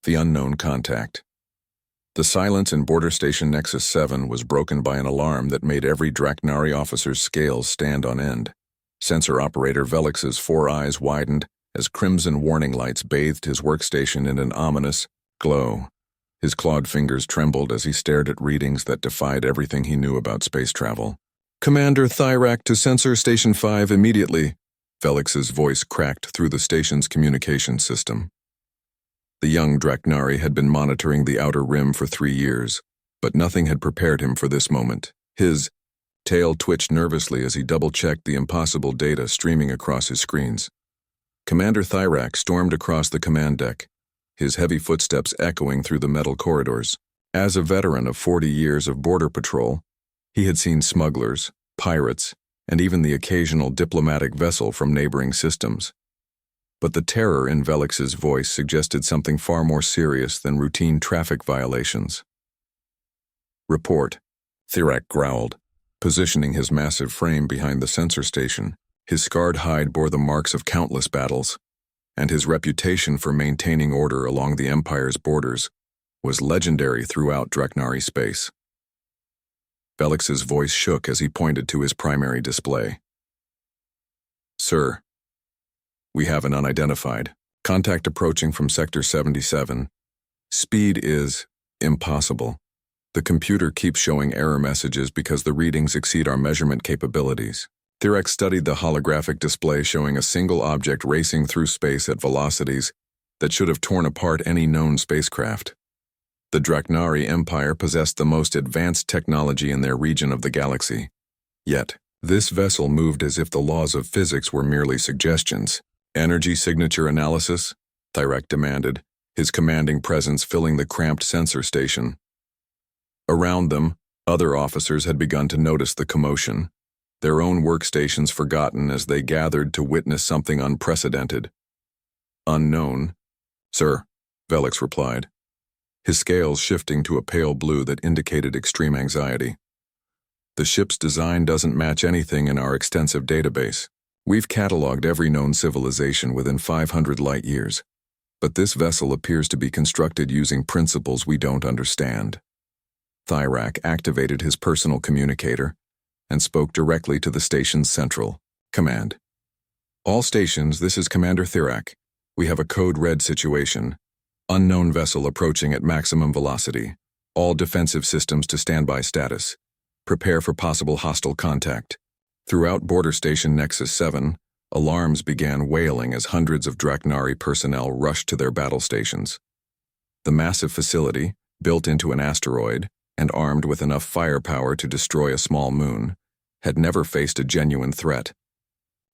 The unknown contact. The silence in Border Station Nexus 7 was broken by an alarm that made every Draknari officer's scales stand on end. Sensor operator Velix's 4 eyes widened as crimson warning lights bathed his workstation in an ominous glow. His clawed fingers trembled as he stared at readings that defied everything he knew about space travel. "Commander Thyrak to Sensor Station 5 immediately," Velix's voice cracked through the station's communication system. The young Draknari had been monitoring the outer rim for 3 years, but nothing had prepared him for this moment. His tail twitched nervously as he double-checked the impossible data streaming across his screens. Commander Thyrak stormed across the command deck, his heavy footsteps echoing through the metal corridors. As a veteran of 40 years of border patrol, he had seen smugglers, pirates, and even the occasional diplomatic vessel from neighboring systems. But the terror in Velix's voice suggested something far more serious than routine traffic violations. "Report," Thyrak growled, positioning his massive frame behind the sensor station. His scarred hide bore the marks of countless battles, and his reputation for maintaining order along the Empire's borders was legendary throughout Draknari space. Velix's voice shook as he pointed to his primary display. "Sir, we have an unidentified contact approaching from Sector 77. Speed is impossible. The computer keeps showing error messages because the readings exceed our measurement capabilities." Thyrak studied the holographic display showing a single object racing through space at velocities that should have torn apart any known spacecraft. The Draknari Empire possessed the most advanced technology in their region of the galaxy. Yet, this vessel moved as if the laws of physics were merely suggestions. "Energy signature analysis?" Thyrak demanded, his commanding presence filling the cramped sensor station. Around them, other officers had begun to notice the commotion, their own workstations forgotten as they gathered to witness something unprecedented. "Unknown, sir," Velix replied, his scales shifting to a pale blue that indicated extreme anxiety. "The ship's design doesn't match anything in our extensive database. We've cataloged every known civilization within 500 light years, but this vessel appears to be constructed using principles we don't understand." Thyrak activated his personal communicator and spoke directly to the station's central command. "All stations, this is Commander Thyrak. We have a code red situation. Unknown vessel approaching at maximum velocity. All defensive systems to standby status. Prepare for possible hostile contact." Throughout Border Station Nexus 7, alarms began wailing as hundreds of Draknari personnel rushed to their battle stations. The massive facility, built into an asteroid and armed with enough firepower to destroy a small moon, had never faced a genuine threat.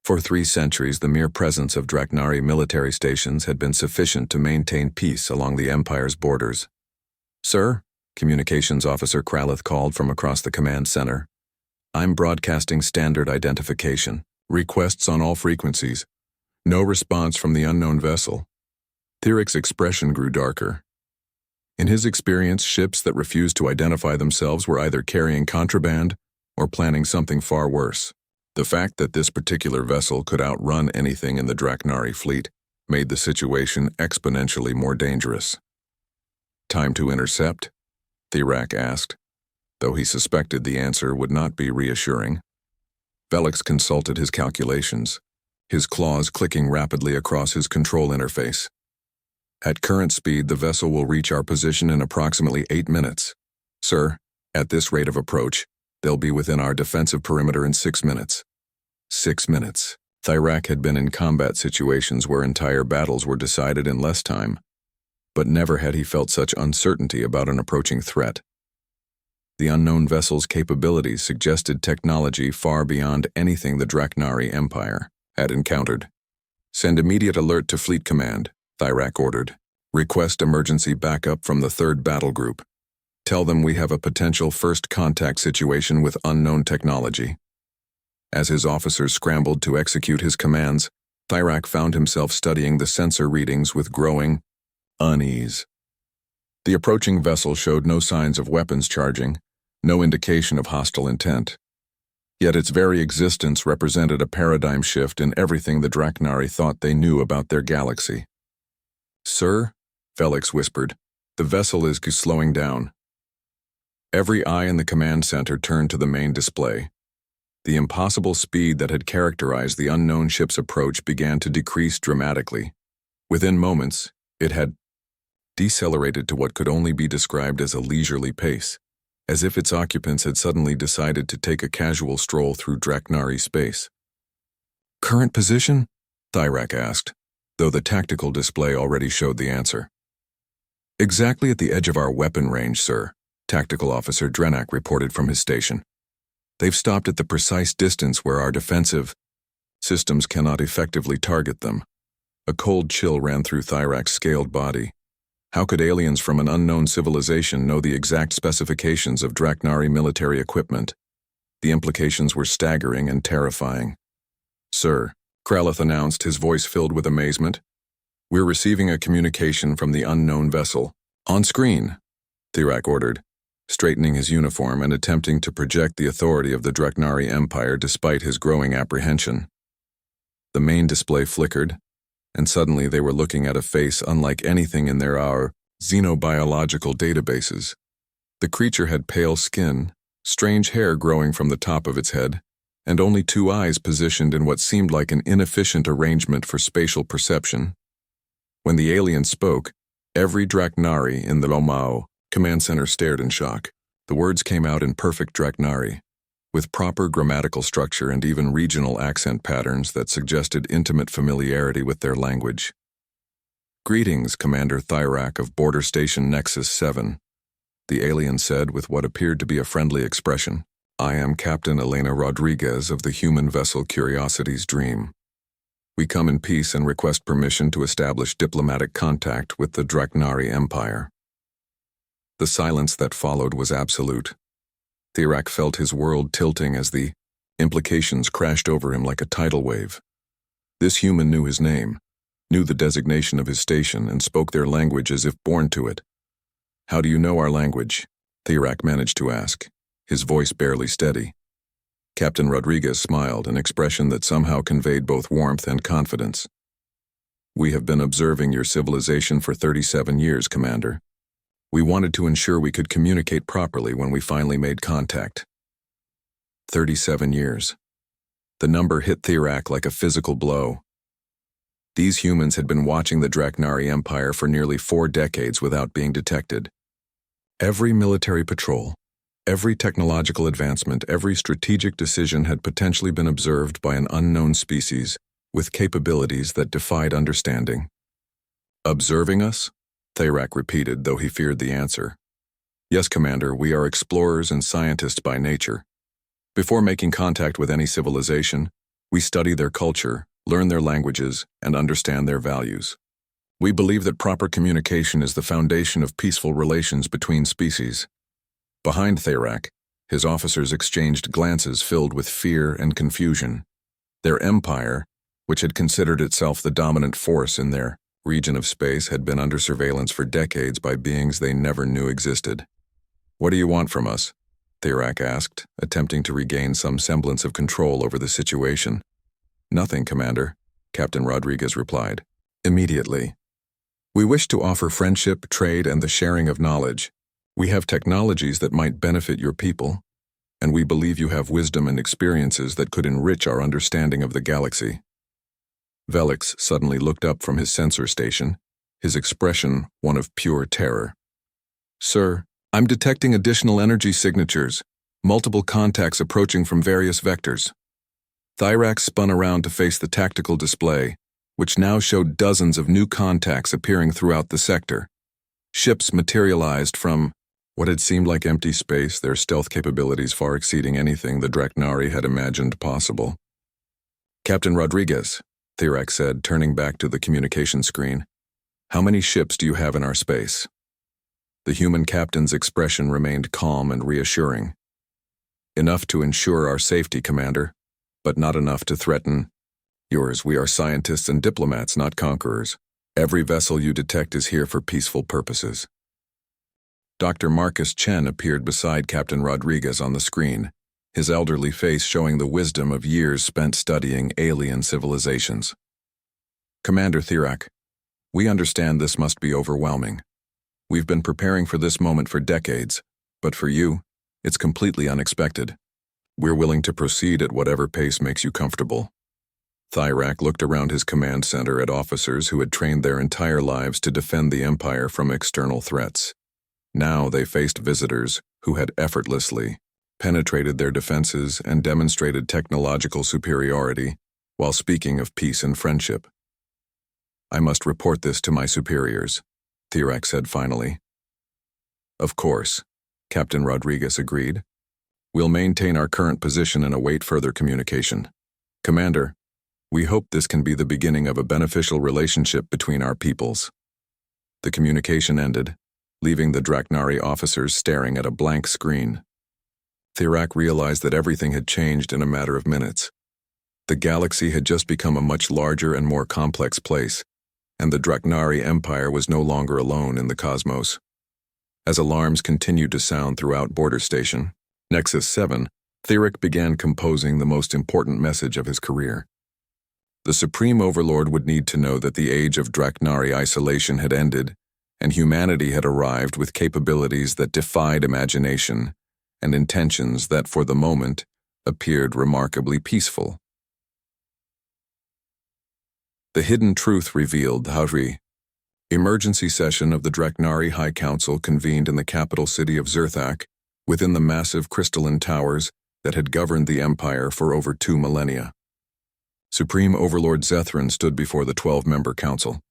For 3 centuries, the mere presence of Draknari military stations had been sufficient to maintain peace along the Empire's borders. "Sir," Communications Officer Kralith called from across the command center, "I'm broadcasting standard identification. Requests on all frequencies. No response from the unknown vessel." Thyrak's expression grew darker. In his experience, ships that refused to identify themselves were either carrying contraband or planning something far worse. The fact that this particular vessel could outrun anything in the Draknari fleet made the situation exponentially more dangerous. "Time to intercept?" Thyrak asked, though he suspected the answer would not be reassuring. Velix consulted his calculations, his claws clicking rapidly across his control interface. "At current speed, the vessel will reach our position in approximately 8 minutes. Sir, at this rate of approach, they'll be within our defensive perimeter in 6 minutes. 6 minutes. Thyrak had been in combat situations where entire battles were decided in less time, but never had he felt such uncertainty about an approaching threat. The unknown vessel's capabilities suggested technology far beyond anything the Draknari Empire had encountered. "Send immediate alert to Fleet Command," Thyrak ordered. "Request emergency backup from the 3rd Battle Group. Tell them we have a potential first contact situation with unknown technology." As his officers scrambled to execute his commands, Thyrak found himself studying the sensor readings with growing unease. The approaching vessel showed no signs of weapons charging, no indication of hostile intent. Yet its very existence represented a paradigm shift in everything the Draknari thought they knew about their galaxy. "Sir," Felix whispered. The vessel is slowing down. Every eye in the command center turned to the main display. The impossible speed that had characterized the unknown ship's approach began to decrease dramatically. Within moments, it had decelerated to what could only be described as a leisurely pace, as if its occupants had suddenly decided to take a casual stroll through Draknari space. Current position? Thyrak asked, though the tactical display already showed the answer. Exactly at the edge of our weapon range, sir, Tactical Officer Drenak reported from his station. They've stopped at the precise distance where our defensive systems cannot effectively target them. A cold chill ran through Thyrak's scaled body. How could aliens from an unknown civilization know the exact specifications of Draknari military equipment? The implications were staggering and terrifying. Sir, Kralith announced, his voice filled with amazement. We're receiving a communication from the unknown vessel. On screen, Thyrak ordered, straightening his uniform and attempting to project the authority of the Draknari Empire despite his growing apprehension. The main display flickered, and suddenly they were looking at a face unlike anything in our xenobiological databases. The creature had pale skin, strange hair growing from the top of its head, and only 2 eyes positioned in what seemed like an inefficient arrangement for spatial perception. When the alien spoke, every Draknari in the Lomao command center stared in shock. The words came out in perfect Draknari, with proper grammatical structure and even regional accent patterns that suggested intimate familiarity with their language. Greetings, Commander Thyrak of Border Station Nexus 7, the alien said with what appeared to be a friendly expression. I am Captain Elena Rodriguez of the human vessel Curiosity's Dream. We come in peace and request permission to establish diplomatic contact with the Draknari Empire. The silence that followed was absolute. Thyrak felt his world tilting as the implications crashed over him like a tidal wave. This human knew his name, knew the designation of his station, and spoke their language as if born to it. How do you know our language? Thyrak managed to ask, his voice barely steady. Captain Rodriguez smiled, an expression that somehow conveyed both warmth and confidence. We have been observing your civilization for 37 years, Commander. We wanted to ensure we could communicate properly when we finally made contact. 37 years. The number hit Thyrak like a physical blow. These humans had been watching the Draknari Empire for nearly 4 decades without being detected. Every military patrol, every technological advancement, every strategic decision had potentially been observed by an unknown species with capabilities that defied understanding. Observing us? Thyrak repeated, though he feared the answer. Yes, Commander, we are explorers and scientists by nature. Before making contact with any civilization, we study their culture, learn their languages, and understand their values. We believe that proper communication is the foundation of peaceful relations between species. Behind Thyrak, his officers exchanged glances filled with fear and confusion. Their empire, which had considered itself the dominant force in their region of space, had been under surveillance for decades by beings they never knew existed. What do you want from us? Thyrak asked, attempting to regain some semblance of control over the situation. Nothing, Commander, Captain Rodriguez replied. Immediately. We wish to offer friendship, trade, and the sharing of knowledge. We have technologies that might benefit your people, and we believe you have wisdom and experiences that could enrich our understanding of the galaxy. Velix suddenly looked up from his sensor station, his expression one of pure terror. Sir, I'm detecting additional energy signatures, multiple contacts approaching from various vectors. Thyrak spun around to face the tactical display, which now showed dozens of new contacts appearing throughout the sector. Ships materialized from what had seemed like empty space, their stealth capabilities far exceeding anything the Draknari had imagined possible. Captain Rodriguez, Thyrak said, turning back to the communication screen. How many ships do you have in our space? The human captain's expression remained calm and reassuring. Enough to ensure our safety, Commander, but not enough to threaten yours. We are scientists and diplomats, not conquerors. Every vessel you detect is here for peaceful purposes. Dr. Marcus Chen appeared beside Captain Rodriguez on the screen, his elderly face showing the wisdom of years spent studying alien civilizations. Commander Thyrak, We understand this must be overwhelming. We've been preparing for this moment for decades, but for you, it's completely unexpected. We're willing to proceed at whatever pace makes you comfortable." Thyrak looked around his command center at officers who had trained their entire lives to defend the Empire from external threats. Now they faced visitors who had effortlessly penetrated their defenses and demonstrated technological superiority while speaking of peace and friendship. "I must report this to my superiors," Thyrak said finally. "Of course," Captain Rodriguez agreed. "We'll maintain our current position and await further communication. Commander, we hope this can be the beginning of a beneficial relationship between our peoples." The communication ended, leaving the Draknari officers staring at a blank screen. Thyrak realized that everything had changed in a matter of minutes. The galaxy had just become a much larger and more complex place, and the Draknari Empire was no longer alone in the cosmos. As alarms continued to sound throughout Border Station, Nexus 7, Thyrak began composing the most important message of his career. The Supreme Overlord would need to know that the age of Draknari isolation had ended, and humanity had arrived with capabilities that defied imagination and intentions that, for the moment, appeared remarkably peaceful. The hidden truth revealed. Hauri. Emergency session of the Draknari High Council convened in the capital city of Zerthak, within the massive crystalline towers that had governed the Empire for over 2 millennia. Supreme Overlord Zethran stood before the 12-member council,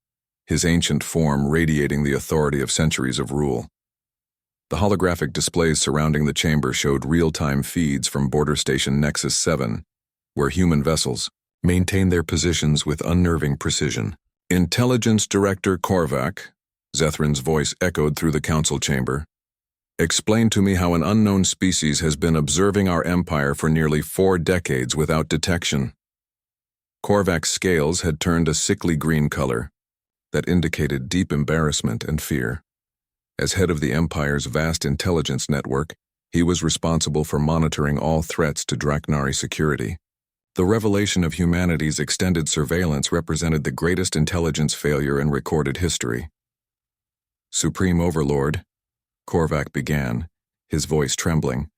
his ancient form radiating the authority of centuries of rule. The holographic displays surrounding the chamber showed real-time feeds from Border Station Nexus 7, where human vessels maintained their positions with unnerving precision. "Intelligence Director Korvac," Zethran's voice echoed through the council chamber, "explain to me how an unknown species has been observing our empire for nearly 4 decades without detection." Korvac's scales had turned a sickly green color that indicated deep embarrassment and fear. As head of the Empire's vast intelligence network, he was responsible for monitoring all threats to Draknari security. The revelation of humanity's extended surveillance represented the greatest intelligence failure in recorded history. "Supreme Overlord," Korvac began, his voice trembling,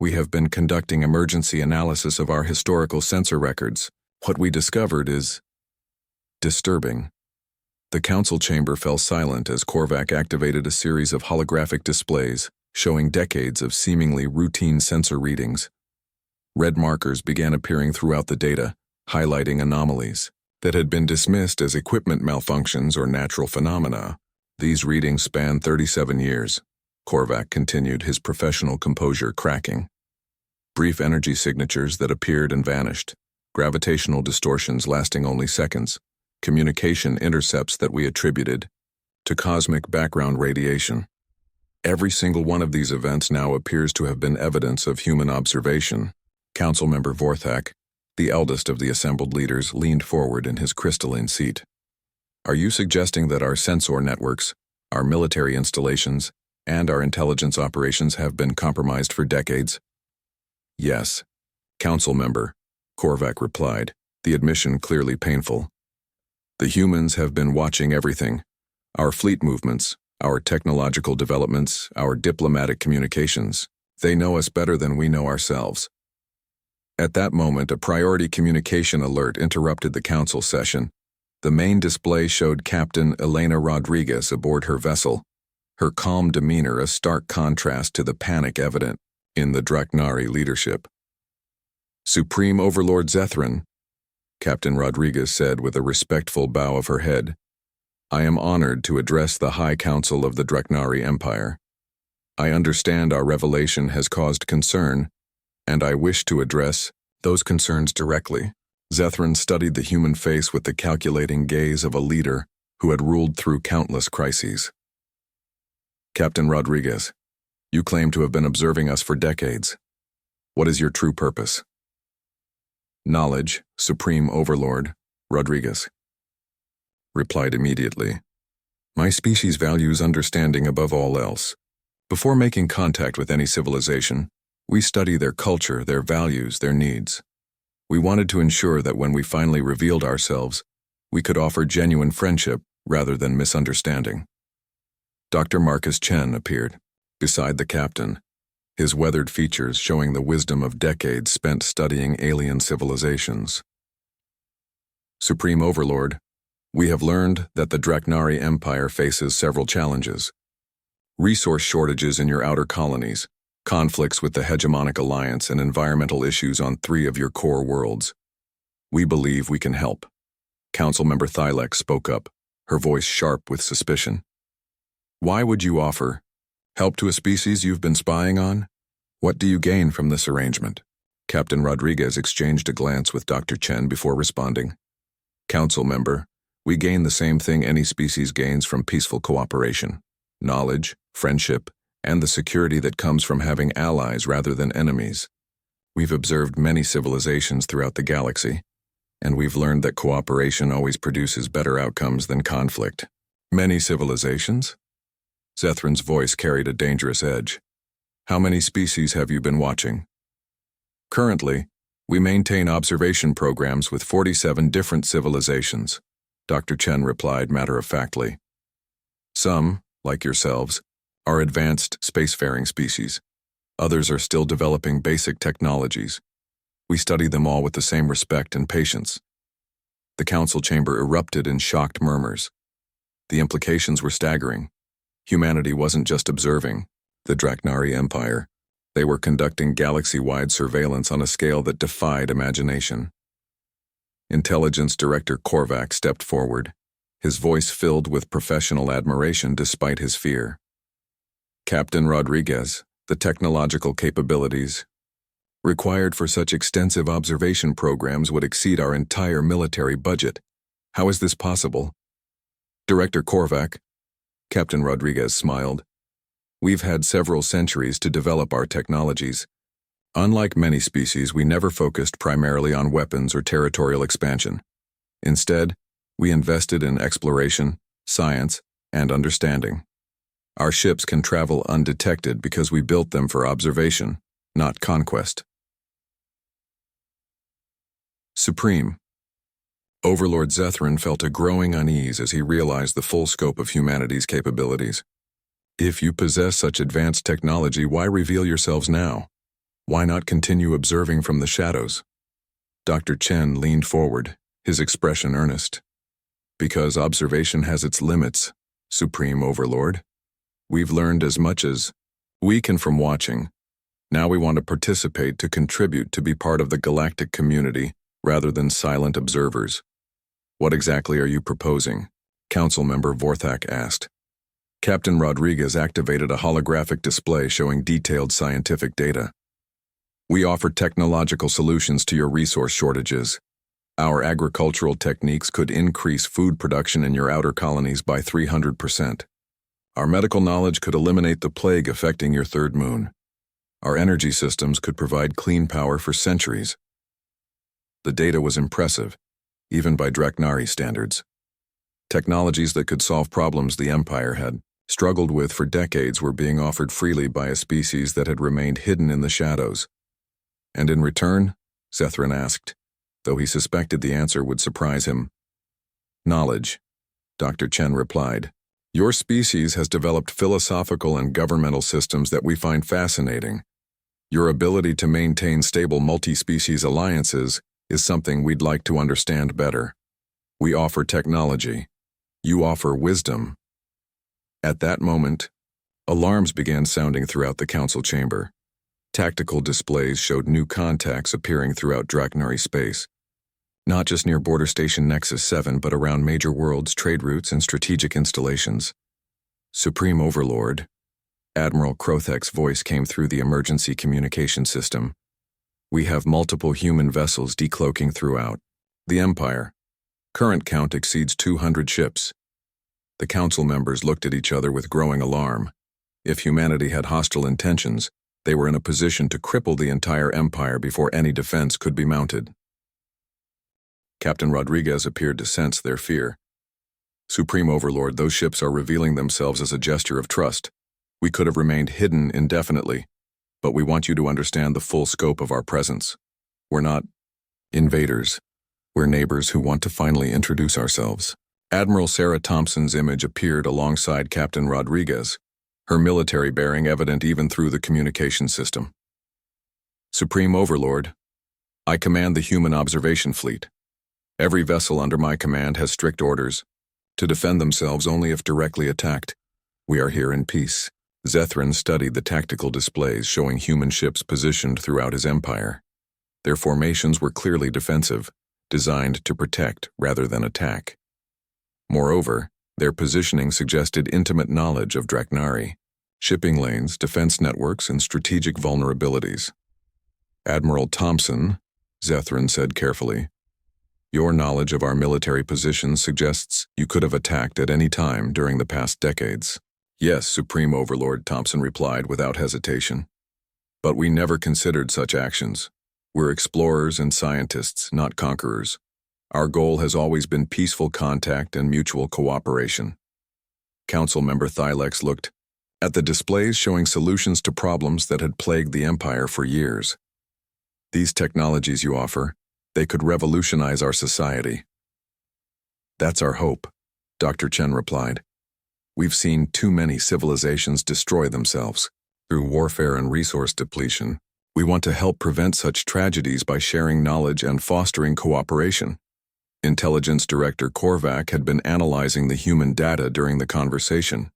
"we have been conducting emergency analysis of our historical sensor records. What we discovered is disturbing." The council chamber fell silent as Korvac activated a series of holographic displays showing decades of seemingly routine sensor readings. Red markers began appearing throughout the data, highlighting anomalies that had been dismissed as equipment malfunctions or natural phenomena. These readings spanned 37 years. Korvac continued, his professional composure cracking. Brief energy signatures that appeared and vanished, gravitational distortions lasting only seconds, communication intercepts that we attributed to cosmic background radiation. Every single one of these events now appears to have been evidence of human observation. Councilmember Vorthak, the eldest of the assembled leaders, leaned forward in his crystalline seat. "Are you suggesting that our sensor networks, our military installations, and our intelligence operations have been compromised for decades?" "Yes, Council member," Korvac replied, the admission clearly painful. "The humans have been watching everything. Our fleet movements, our technological developments, our diplomatic communications. They know us better than we know ourselves." At that moment, a priority communication alert interrupted the council session. The main display showed Captain Elena Rodriguez aboard her vessel, her calm demeanor a stark contrast to the panic evident in the Draknari leadership. "Supreme Overlord Zethran," Captain Rodriguez said with a respectful bow of her head, "I am honored to address the High Council of the Draknari Empire. I understand our revelation has caused concern, and I wish to address those concerns directly." Zethran studied the human face with the calculating gaze of a leader who had ruled through countless crises. "Captain Rodriguez, you claim to have been observing us for decades. What is your true purpose?" "Knowledge, Supreme Overlord," Rodriguez replied immediately. "My species values understanding above all else. Before making contact with any civilization, we study their culture, their values, their needs. We wanted to ensure that when we finally revealed ourselves, we could offer genuine friendship rather than misunderstanding. Dr. Marcus Chen appeared, beside the captain, his weathered features showing the wisdom of decades spent studying alien civilizations. Supreme Overlord, we have learned that the Draknari Empire faces several challenges. Resource shortages in your outer colonies, conflicts with the Hegemonic Alliance, and environmental issues on 3 of your core worlds. We believe we can help. Council Member Thylek spoke up, her voice sharp with suspicion. Why would you offer help to a species you've been spying on? What do you gain from this arrangement? Captain Rodriguez exchanged a glance with Dr. Chen before responding. Council Member, we gain the same thing any species gains from peaceful cooperation: knowledge, friendship, and the security that comes from having allies rather than enemies. We've observed many civilizations throughout the galaxy, and we've learned that cooperation always produces better outcomes than conflict. Many civilizations? Zethran's voice carried a dangerous edge. How many species have you been watching? Currently, we maintain observation programs with 47 different civilizations, Dr. Chen replied matter-of-factly. Some, like yourselves, are advanced spacefaring species. Others are still developing basic technologies. We study them all with the same respect and patience. The council chamber erupted in shocked murmurs. The implications were staggering. Humanity wasn't just observing the Draknari Empire. They were conducting galaxy-wide surveillance on a scale that defied imagination. Intelligence Director Korvac stepped forward, his voice filled with professional admiration despite his fear. Captain Rodriguez, the technological capabilities required for such extensive observation programs would exceed our entire military budget. How is this possible? Director Korvac, Captain Rodriguez smiled. We've had several centuries to develop our technologies. Unlike many species, we never focused primarily on weapons or territorial expansion. Instead, we invested in exploration, science, and understanding. Our ships can travel undetected because we built them for observation, not conquest. Supreme. Overlord Zethran felt a growing unease as he realized the full scope of humanity's capabilities. If you possess such advanced technology, why reveal yourselves now? Why not continue observing from the shadows? Dr. Chen leaned forward, his expression earnest. Because observation has its limits, Supreme Overlord. We've learned as much as we can from watching. Now we want to participate, to contribute, to be part of the galactic community rather than silent observers. What exactly are you proposing? Council Member Vorthak asked. Captain Rodriguez activated a holographic display showing detailed scientific data. We offer technological solutions to your resource shortages. Our agricultural techniques could increase food production in your outer colonies by 300%. Our medical knowledge could eliminate the plague affecting your third moon. Our energy systems could provide clean power for centuries. The data was impressive, even by Draknari standards. Technologies that could solve problems the Empire had struggled with for decades were being offered freely by a species that had remained hidden in the shadows. And in return, Zethran asked, though he suspected the answer would surprise him. Knowledge, Dr. Chen replied. Your species has developed philosophical and governmental systems that we find fascinating. Your ability to maintain stable multi-species alliances is something we'd like to understand better. We offer technology. You offer wisdom. At that moment, alarms began sounding throughout the council chamber. Tactical displays showed new contacts appearing throughout Draknari space. Not just near Border Station Nexus 7, but around major worlds, trade routes, and strategic installations. Supreme Overlord, Admiral Krothek's voice came through the emergency communication system. We have multiple human vessels decloaking throughout the Empire. Current count exceeds 200 ships. The council members looked at each other with growing alarm. If humanity had hostile intentions, they were in a position to cripple the entire empire before any defense could be mounted. Captain Rodriguez appeared to sense their fear. Supreme Overlord, those ships are revealing themselves as a gesture of trust. We could have remained hidden indefinitely, but we want you to understand the full scope of our presence. We're not invaders. We're neighbors who want to finally introduce ourselves. Admiral Sarah Thompson's image appeared alongside Captain Rodriguez, her military bearing evident even through the communication system. Supreme Overlord, I command the human observation fleet. Every vessel under my command has strict orders to defend themselves only if directly attacked. We are here in peace. Zethrin studied the tactical displays showing human ships positioned throughout his empire. Their formations were clearly defensive, designed to protect rather than attack. Moreover, their positioning suggested intimate knowledge of Draknari, shipping lanes, defense networks, and strategic vulnerabilities. Admiral Thompson, Zethrin said carefully, your knowledge of our military positions suggests you could have attacked at any time during the past decades. Yes, Supreme Overlord, Thompson replied without hesitation. But we never considered such actions. We're explorers and scientists, not conquerors. Our goal has always been peaceful contact and mutual cooperation. Council member Thylex looked at the displays showing solutions to problems that had plagued the Empire for years. These technologies you offer, they could revolutionize our society. That's our hope, Dr. Chen replied. We've seen too many civilizations destroy themselves through warfare and resource depletion. We want to help prevent such tragedies by sharing knowledge and fostering cooperation. Intelligence Director Korvac had been analyzing the human data during the conversation.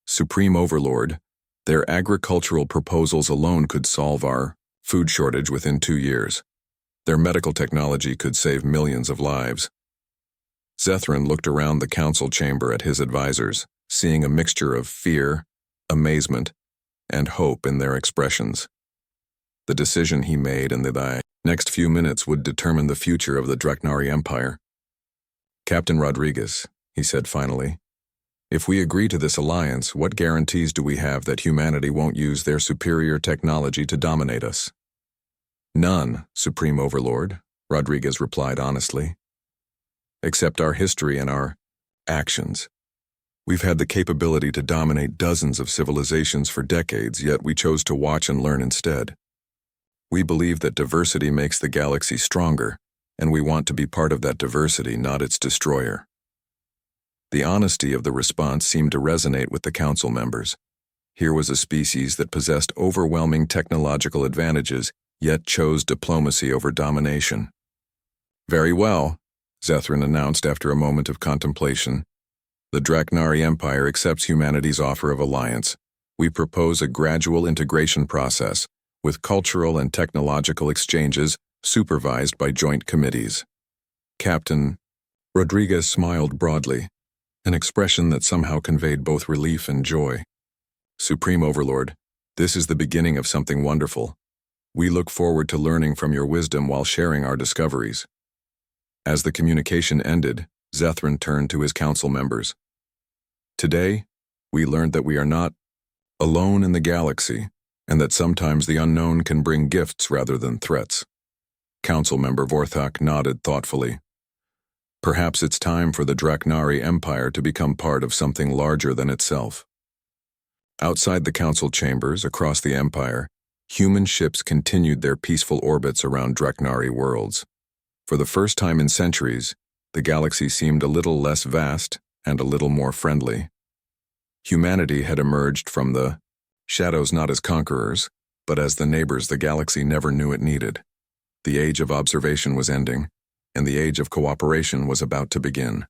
Supreme Overlord, their agricultural proposals alone could solve our food shortage within 2 years. Their medical technology could save millions of lives. Zethrin looked around the council chamber at his advisors, seeing a mixture of fear, amazement, and hope in their expressions. The decision he made in the next few minutes would determine the future of the Draknari Empire. Captain Rodriguez, he said finally, if we agree to this alliance, what guarantees do we have that humanity won't use their superior technology to dominate us? None, Supreme Overlord, Rodriguez replied honestly. Except our history and our actions. We've had the capability to dominate dozens of civilizations for decades, yet we chose to watch and learn instead. We believe that diversity makes the galaxy stronger, and we want to be part of that diversity, not its destroyer. The honesty of the response seemed to resonate with the council members. Here was a species that possessed overwhelming technological advantages, yet chose diplomacy over domination. Very well, Zethrin announced after a moment of contemplation. The Draknari Empire accepts humanity's offer of alliance. We propose a gradual integration process, with cultural and technological exchanges supervised by joint committees. Captain Rodriguez smiled broadly, an expression that somehow conveyed both relief and joy. Supreme Overlord, this is the beginning of something wonderful. We look forward to learning from your wisdom while sharing our discoveries. As the communication ended, Zethrin turned to his council members. Today, we learned that we are not alone in the galaxy, and that sometimes the unknown can bring gifts rather than threats. Council member Vorthak nodded thoughtfully. Perhaps it's time for the Draknari Empire to become part of something larger than itself. Outside the council chambers across the Empire, human ships continued their peaceful orbits around Draknari worlds. For the first time in centuries, the galaxy seemed a little less vast and a little more friendly. Humanity had emerged from the shadows not as conquerors, but as the neighbors the galaxy never knew it needed. The age of observation was ending, and the age of cooperation was about to begin.